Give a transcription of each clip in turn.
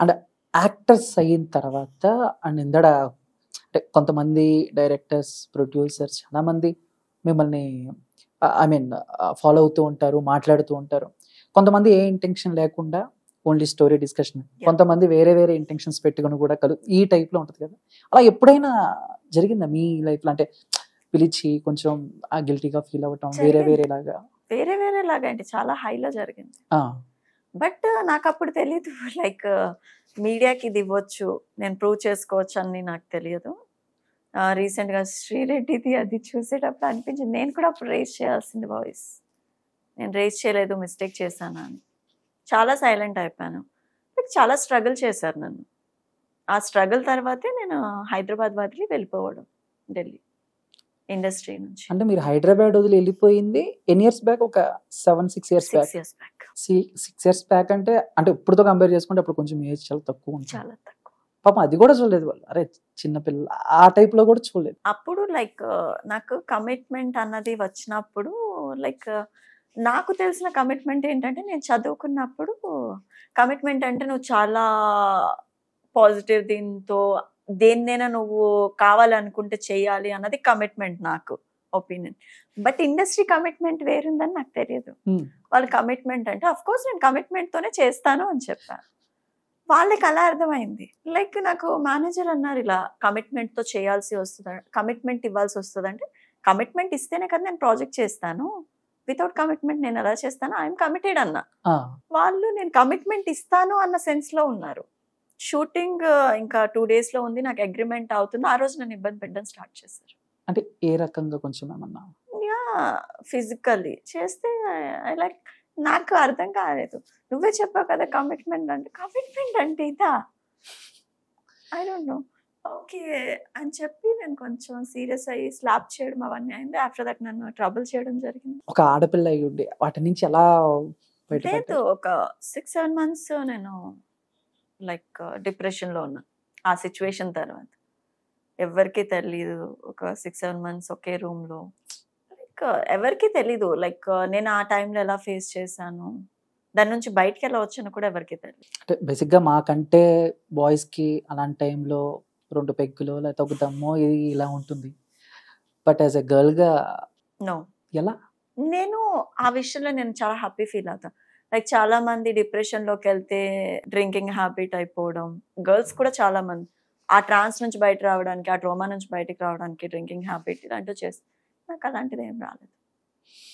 And actors అయిన తర్వాత and ఇందడ అంటే కొంతమంది డైరెక్టర్స్, ప్రొడ్యూసర్స్ చాలామంది మిమ్మల్ని ఐ మీన్ ఫాలో అవుతూ ఉంటారు, మాట్లాడుతూ ఉంటారు. కొంతమంది ఏ ఇంటెన్షన్ లేకుండా ఓన్లీ స్టోరీ డిస్కషన్, కొంతమంది వేరే వేరే ఇంటెన్షన్స్ పెట్టుకుని కూడా ఈ టైప్లో ఉంటుంది కదా. అలా ఎప్పుడైనా జరిగిందా మీ లైఫ్లో? అంటే పిలిచి కొంచెం గిల్టీగా ఫీల్ అవ్వటం వేరే వేరేలాగా? వేరేలాగా అంటే చాలా హైలో జరిగింది. బట్ నాకు అప్పుడు తెలీదు లైక్ మీడియాకి ఇది ఇవ్వచ్చు, నేను ప్రూవ్ చేసుకోవచ్చు అని నాకు తెలియదు. రీసెంట్గా శ్రీరెడ్డిది అది చూసేటప్పుడు అనిపించింది నేను కూడా అప్పుడు రేస్ చేయాల్సింది వాయిస్, నేను రేస్ చేయలేదు, మిస్టేక్ చేశాను అని. చాలా సైలెంట్ అయిపోయాను. బట్ చాలా స్ట్రగుల్ చేశారు నన్ను. ఆ స్ట్రగుల్ తర్వాతే నేను హైదరాబాద్ వదిలి వెళ్ళిపోవడం ఢిల్లీ ఇండస్ట్రీ నుంచి. అంటే మీరు హైదరాబాద్ వదిలి వెళ్ళిపోయింది ఎన్ని ఇయర్స్ బ్యాక్? ఒక 6 years బ్యాక్. 6 years బ్యాక్ అంటే ఇప్పుడుతో కంపేర్ చేసుకుంటే అప్పుడు కొంచెం ఏజ్ చాలా తక్కువ ఉంటుంది. చాలా తక్కువ. పాపం అది కూడా చూడలేదు వాళ్ళు, అరే చిన్నపిల్ల ఆ టైప్ లో కూడా చూడలేదు. అప్పుడు లైక్ నాకు కమిట్మెంట్ అన్నది వచ్చినప్పుడు లైక్ నాకు తెలిసిన కమిట్మెంట్ ఏంటంటే, నేను చదువుకున్నప్పుడు కమిట్మెంట్ అంటే నువ్వు చాలా పాజిటివ్ దీంతో దేన్నైనా నువ్వు కావాలనుకుంటే చేయాలి అన్నది కమిట్మెంట్, నాకు ఒపీనియన్. బట్ ఇండస్ట్రీ కమిట్మెంట్ వేరుందని నాకు తెలియదు. వాళ్ళ కమిట్మెంట్ అంటే అఫ్ కోర్స్ నేను కమిట్మెంట్ తోనే చేస్తాను అని చెప్పాను. వాళ్ళకి అలా అర్థమైంది. లైక్ నాకు మేనేజర్ అన్నారు, ఇలా కమిట్మెంట్ తో చేయాల్సి వస్తుంది, కమిట్మెంట్ ఇవ్వాల్సి వస్తుంది. అంటే కమిట్మెంట్ ఇస్తేనే కదా నేను ప్రాజెక్ట్ చేస్తాను, వితౌట్ కమిట్మెంట్ నేను ఎలా చేస్తాను, ఐఎమ్ కమిటెడ్ అన్న. వాళ్ళు నేను కమిట్మెంట్ ఇస్తాను అన్న సెన్స్ లో ఉన్నారు. షూటింగ్ ఇంకా 2 days లో ఉంది, నాకు అగ్రిమెంట్ అవుతుంది, ఆ రోజు నన్ను ఇబ్బంది పెట్టడం స్టార్ట్ చేశారు. అంటే ఏ రకంగా? కొంచెం ఏమన్నా ఫిజికల్లీ చేస్తే లైక్ నాకు అర్థం కాలేదు. నువ్వే చెప్పావు కదా కమిట్మెంట్ అంటే ఇదా, ఐ డోంట్ నో. ఓకే అని చెప్పి నేను కొంచెం సీరియస్ అయ్యి స్లాప్ చేయడం అవన్నీ అయింది. ఆఫ్టర్ దట్ నన్ను ట్రబుల్ చేయడం జరిగింది. ఒక ఆడపిల్ల అయి ఉండి వాటి నుంచి ఎలా లేదు, ఒక 6-7 months నేను లైక్ డిప్రెషన్లో ఉన్నా. ఆ సిచ్యువేషన్ తర్వాత ఎవరికి తెలీదు. ఒక 6-7 months ఒకే రూమ్లో, లైక్ ఎవరికి తెలీదు. లైక్ నేను ఆ టైంలో ఎలా ఫేస్ చేశాను, దాని నుంచి బయటకి ఎలా వచ్చాను కూడా ఎవరికి తెలియదు. అంటే బేసిక్గా మాకంటే బాయ్స్కి అలాంటి టైంలో 2 పెగ్గులు లేకపోతే ఒక దమ్మో ఇది ఇలా ఉంటుంది. బట్ యాజ్ ఎ గర్ల్గా నో, ఎలా? నేను ఆ విషయంలో నేను చాలా హ్యాపీ ఫీల్ అవుతాను. లైక్ చాలా మంది డిప్రెషన్లోకి వెళ్తే డ్రింకింగ్ హ్యాబిట్ అయిపోవడం, గర్ల్స్ కూడా చాలా మంది ఆ ట్రాన్స్ నుంచి బయట రావడానికి, ఆ ట్రోమా నుంచి బయటకు రావడానికి డ్రింకింగ్ హ్యాబిట్ ఇలాంటివి చేస్తే, నాకు అలాంటిది ఏం రాలేదు.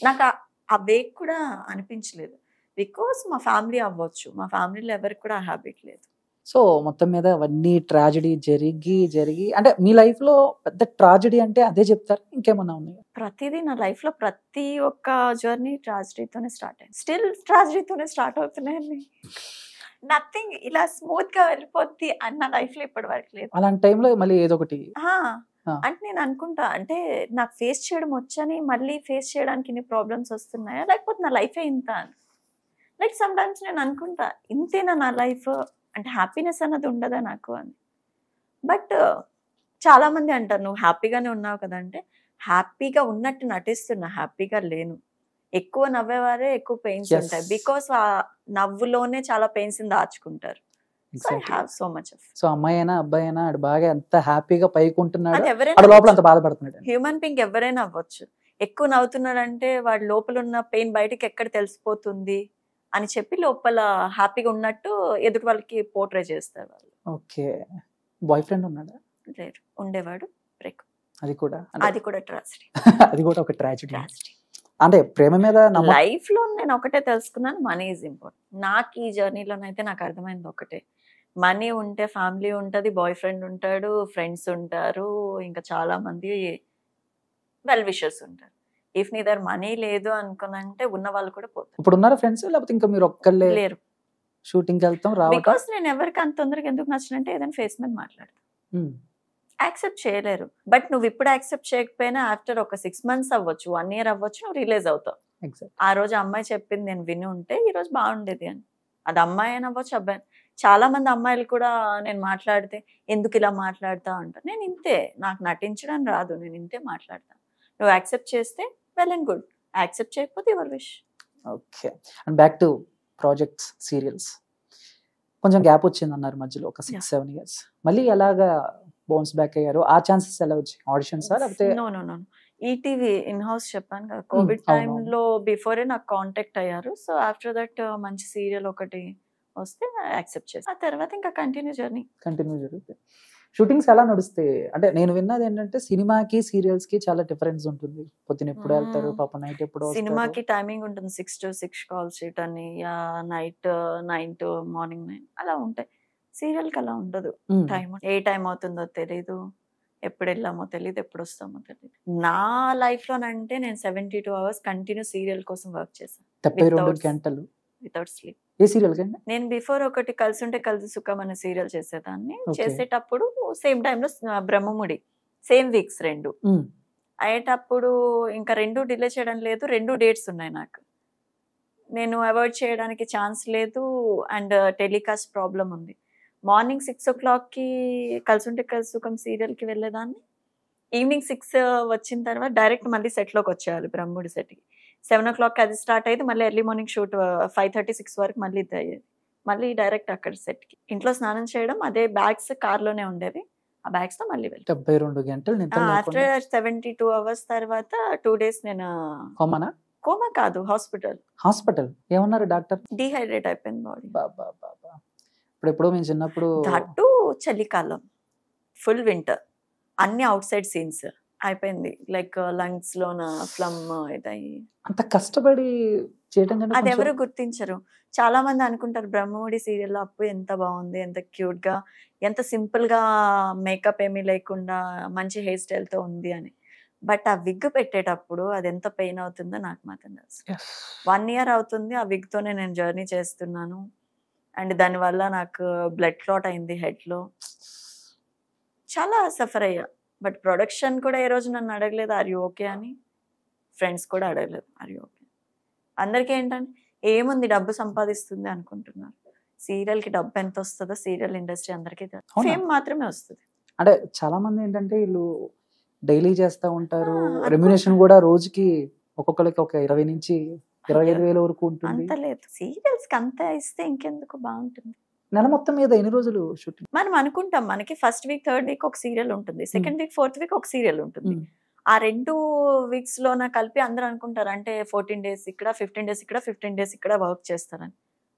నాకు ఆ వేక్ కూడా అనిపించలేదు. బికాస్ మా ఫ్యామిలీ అవ్వచ్చు, మా ఫ్యామిలీలో ఎవరికి కూడా ఆ హ్యాబిట్ లేదు. సో మొత్తం మీద అవన్నీ ట్రాజడీ జరిగి అంటే మీ లైఫ్లో పెద్ద ట్రాజడీ అంటే అదే చెప్తారు, ఇంకేమన్నా ఉన్నాయి? ప్రతిదీ నా లైఫ్లో ప్రతి ఒక్క జర్నీ ట్రాజడీతోనే స్టార్ట్ అయింది, స్టిల్ ట్రాజడీతోనే స్టార్ట్ అవుతున్నాయండి. నథింగ్ ఇలా స్మూత్ గా వెళ్ళిపోద్ది అన్న లైఫ్ లో ఇప్పటి వరకు లేదు. అలాంటి టైంలో మళ్ళీ ఏదో ఒకటి అంటే నేను అనుకుంటా, అంటే నాకు ఫేస్ చేయడం వచ్చని మళ్ళీ ఫేస్ చేయడానికి ఇన్ని ప్రాబ్లమ్స్ వస్తున్నాయా, లేకపోతే నా లైఫే ఇంత అని. లైక్ సమ్ టైమ్స్ నేను అనుకుంటా, ఇంతేనా నా లైఫ్, అంటే హ్యాపీనెస్ అన్నది ఉండదా నాకు అని. బట్ చాలా మంది అంటారు నువ్వు హ్యాపీగానే ఉన్నావు కదా అంటే, హ్యాపీగా ఉన్నట్టు నటిస్తున్నా, హ్యాపీగా లేను. ఎక్కువ నవ్వేవారే ఎక్కువ పెయిన్స్ ఉంటాయి, బికాస్ ఆ నవ్వులోనే చాలా పెయిన్స్ దాచుకుంటారు. So much of. సో అమ్మాయి అయినా అబ్బాయి అయినా బాగా ఎంత హ్యాపీగా పైకుంటున్నాడు, లోపల అంత బాధపడుతున్నాడు. హ్యూమన్ బీయింగ్ ఎవరైనా అవ్వచ్చు. ఎక్కువ నవ్వుతున్నాడంటే వాడి లోపల ఉన్న పెయిన్ బయటకి ఎక్కడ తెలిసిపోతుంది అని చెప్పి లోపల హ్యాపీగా ఉన్నట్టు ఎదుటి వాళ్ళకి పోర్ట్రే చేస్తారు వాళ్ళు. ఓకే. బాయ్ ఫ్రెండ్ ఉన్నాడా? లేరు, ఉండేవాడు, బ్రేక్. అది కూడా ట్రాజడీ. అది కూడా ఒక ట్రాజడీ. అంటే ప్రేమ మీద లైఫ్ లో నేను ఒకటే తెలుసుకున్నాను, మనీ ఈజ్ ఇంపార్టెంట్. నాకు ఈ జర్నీలోనైతే నాకు అర్థమైంది ఒకటే, మనీ ఉంటే ఫ్యామిలీ ఉంటుంది, బాయ్ ఫ్రెండ్ ఉంటాడు, ఫ్రెండ్స్ ఉంటారు, ఇంకా చాలా మంది వెల్ విషర్స్ ఉంటారు. ఇఫ్ నీ దగ్గర మనీ లేదు అనుకున్నంటే ఉన్న వాళ్ళు కూడా పోతారు. ఇప్పుడు ఉన్నారా ఫ్రెండ్స్, లేకపోతే ఇంకా మీరు ఒక్కళ్ళే? లేరు. షూటింగ్కి వెళ్తాం రావడం. బికాస్ నేను ఎవరికి అంత తొందరగా ఎందుకు నచ్చినంటే ఏదైనా ఫేస్ మీద మాట్లాడతాను, యాక్సెప్ట్ చేయలేరు. బట్ నువ్వు ఇప్పుడు యాక్సెప్ట్ చేయకపోయినా ఆఫ్టర్ ఒక 6 months అవ్వచ్చు, 1 year అవ్వచ్చు, నువ్వు రిలీజ్ అవుతావు. ఆ రోజు అమ్మాయి చెప్పింది నేను విని ఉంటే ఈ రోజు బాగుండేది అని. అది అమ్మాయి అని అవ్వచ్చు, అబ్బాయి. చాలా మంది అమ్మాయిలు కూడా నేను మాట్లాడితే ఎందుకు ఇలా మాట్లాడతా అంటారు. నేను ఇంతే, నాకు నటించడం రాదు, నేను ఇంతే మాట్లాడతాను. నువ్వు యాక్సెప్ట్ చేస్తే వెల్ అండ్ గుడ్, యాక్సెప్ట్ చేయకపోతే your wish. Okay. And back to projects, serials. కొంచెం గ్యాప్ వచ్చింది అన్నారు మధ్యలో ఒక Yeah. 6-7 ఇయర్స్. మళ్ళీ ఎలాగా బౌన్స్ బ్యాక్ అయ్యారు? ఆ ఛాన్సెస్ ఎలా వచ్చాయి? ఆడిషన్సా లేకపోతే నో ఈటీవీ ఇన్ హౌస్ చెప్పాను కదా, కోవిడ్ అవునవును. టైంలో బిఫోరే నాకు కాంటాక్ట్ అయ్యారు. సో ఆఫ్టర్ దట్ మంచి సీరియల్ ఒకటి వస్తే యాక్సెప్ట్ చేసి ఆ తర్వాత ఇంకా కంటిన్యూ జర్నీ. కంటిన్యూ జరుగుతాయి. షూటింగ్స్ ఎలా నడుస్తాయి? అంటే నేను విన్నది ఏంటంటే సినిమాకి సీరియల్స్ కి చాలా డిఫరెన్స్ ఉంటుంది. పొద్దున ఎప్పుడు వెళ్తారు, పాప నైట్ ఎప్పుడు వస్తారు? సినిమాకి టైమింగ్ ఉంటుంది 6 to 6 కాల్ షీట్ అని, నైట్ 9 to మార్నింగ్ 9 అలా ఉంటాయి. సీరియల్కి అలా ఉండదు. టైం ఏ టైం అవుతుందో తెలీదు, ఎప్పుడు వెళ్ళామో తెలియదు, ఎప్పుడు వస్తామో తెలియదు. నా లైఫ్ లోనంటే నేను 72 అవర్స్ కంటిన్యూ సీరియల్ కోసం వర్క్ చేశాను 72 గంటలు వితౌట్ స్లీప్. ఏ సీరియల్ కండి? నేను బిఫోర్ ఒకటి కలిసి ఉంటే కలిసి సుఖం అనే సీరియల్ చేసేదాన్ని. Okay. చేసేటప్పుడు సేమ్ టైంలో బ్రహ్మముడి సేమ్ వీక్స్ 2 అయ్యేటప్పుడు ఇంకా 2 డిలే చేయడం లేదు. 2 డేట్స్ ఉన్నాయి నాకు. నేను అవాయిడ్ చేయడానికి ఛాన్స్ లేదు. అండ్ టెలికాస్ట్ ప్రాబ్లం ఉంది. మార్నింగ్ 6 o'clockకి కలిసి ఉంటే కలిసి సుఖం సీరియల్కి వెళ్ళేదాన్ని. ఈవినింగ్ 6 వచ్చిన తర్వాత డైరెక్ట్ మళ్ళీ సెట్లోకి వచ్చేయాలి బ్రహ్మముడి సెట్కి. 7 o'clock అది స్టార్ట్ అయ్యేది. మళ్ళీ ఎర్లీ మార్నింగ్ షూట్ 5:30-6 వరకు మళ్ళీ ఇది అయ్యేది. మళ్ళీ డైరెక్ట్ అక్కడ సెట్కి. ఇంట్లో స్నానం చేయడం, అదే బ్యాగ్స్ కార్లోనే ఉండేవి. ఆ బ్యాగ్స్తో మళ్ళీ వెళ్ళి 72 గంటలు నిద్ర లేకుండా. ఆఫ్టర్ 72 అవర్స్ తర్వాత 2 days నేను కోమానా? కోమా కాదు, హాస్పిటల్ ఏమన్నారు డాక్టర్? డీహైడ్రేట్ అయిపోయింది బాడీ. బాబా బాబా. ఇప్పుడు మేము చిన్నప్పుడు దట్టు చలికాలం, ఫుల్ వింటర్, అన్ని అవుట్ సైడ్ సీన్స్ అయిపోయింది. లైక్ లంగ్స్ లోన ఫ్లమ్ ఇదయ్యి అంత కష్టపడి చేయడం కన్నా అది కొంచెం- ఎవరు గుర్తించరు. చాలా మంది అనుకుంటారు బ్రహ్మముడి సీరియల్లో అప్పు ఎంత బాగుంది, ఎంత క్యూట్ గా, ఎంత సింపుల్ గా, మేకప్ ఏమీ లేకుండా మంచి హెయిర్ స్టైల్ తో ఉంది అని. బట్ ఆ విగ్ పెట్టేటప్పుడు అది ఎంత పెయిన్ అవుతుందో నాకు మాత్రం తెలుసు. Yes. 1 year అవుతుంది ఆ విగ్ తోనే నేను జర్నీ చేస్తున్నాను. అండ్ దానివల్ల నాకు బ్లడ్ క్లాట్ అయింది హెడ్ లో. చాలా సఫర్ అయ్యా. బట్ ప్రొడక్షన్ కూడా ఏ రోజు నన్ను అడగలేదు ఆర్ యూ ఓకే అని. ఫ్రెండ్స్ కూడా అడగలేదు ఆర్ యూ ఓకే. అందరికీ ఏంటంటే ఏముంది డబ్బు సంపాదిస్తుంది అనుకుంటున్నారు. సీరియల్ కి డబ్బు ఎంత వస్తుందో సీరియల్ ఇండస్ట్రీ అందరికీ తెలుసు. అవునా? ఫేమ్ మాత్రమే వస్తుంది. అంటే చాలా మంది ఏంటంటే వీళ్ళు డైలీ చేస్తా ఉంటారు. అనుకుంటా. రెమ్యునేషన్ కూడా రోజుకి ఒక్కొక్కరికి ఒక 20 నుంచి 25,000 వరకు ఉంటుంది. అంత లేదు. సీరియల్స్ కి అంత ఇస్తే ఇంకెందుకు బాగుంటుంది. నెల మొత్తం మీద ఎన్ని రోజులు షూటింగ్? మనం అనుకుంటాం మనకి ఫస్ట్ వీక్, థర్డ్ వీక్ ఒక సీరియల్ ఉంటుంది, సెకండ్ వీక్, ఫోర్త్ వీక్ ఒక సీరియల్ ఉంటుంది. ఆ 2 weeks లోన కలిపి అందరూ అనుకుంటారు అంటే 14 days ఇక్కడ, 15 days ఇక్కడ, 15 days ఇక్కడ వర్క్ చేస్తారని.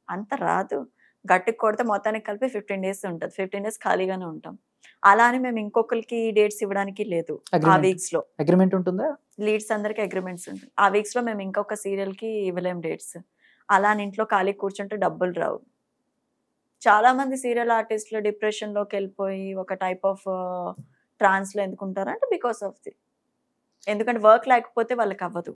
అంత రాదు. గట్టికి కొడితే మొత్తానికి కలిపి 15 days ఉంటుంది. 15 days ఖాళీగానే ఉంటాం. అలా అని మేము ఇంకొకరికి డేట్స్ ఇవ్వడానికి లేదు. ఆ వీక్స్ లో అగ్రిమెంట్ ఉంటుందా? లీడ్స్ అందరికి అగ్రిమెంట్స్ ఉంటాయి. ఆ వీక్స్ లో మేము ఇంకొక సీరియల్ కి ఇవ్వలేం డేట్స్. అలా అని ఇంట్లో ఖాళీ కూర్చుంటే డబ్బులు రావు. చాలా మంది సీరియల్ ఆర్టిస్టులు డిప్రెషన్ లోకి వెళ్ళిపోయి ఒక టైప్ ఆఫ్ ట్రాన్స్ లో ఎందుకుంటారు అంటే బికాస్ ఆఫ్ ది. ఎందుకంటే వర్క్ లేకపోతే వాళ్ళకి అవ్వదు.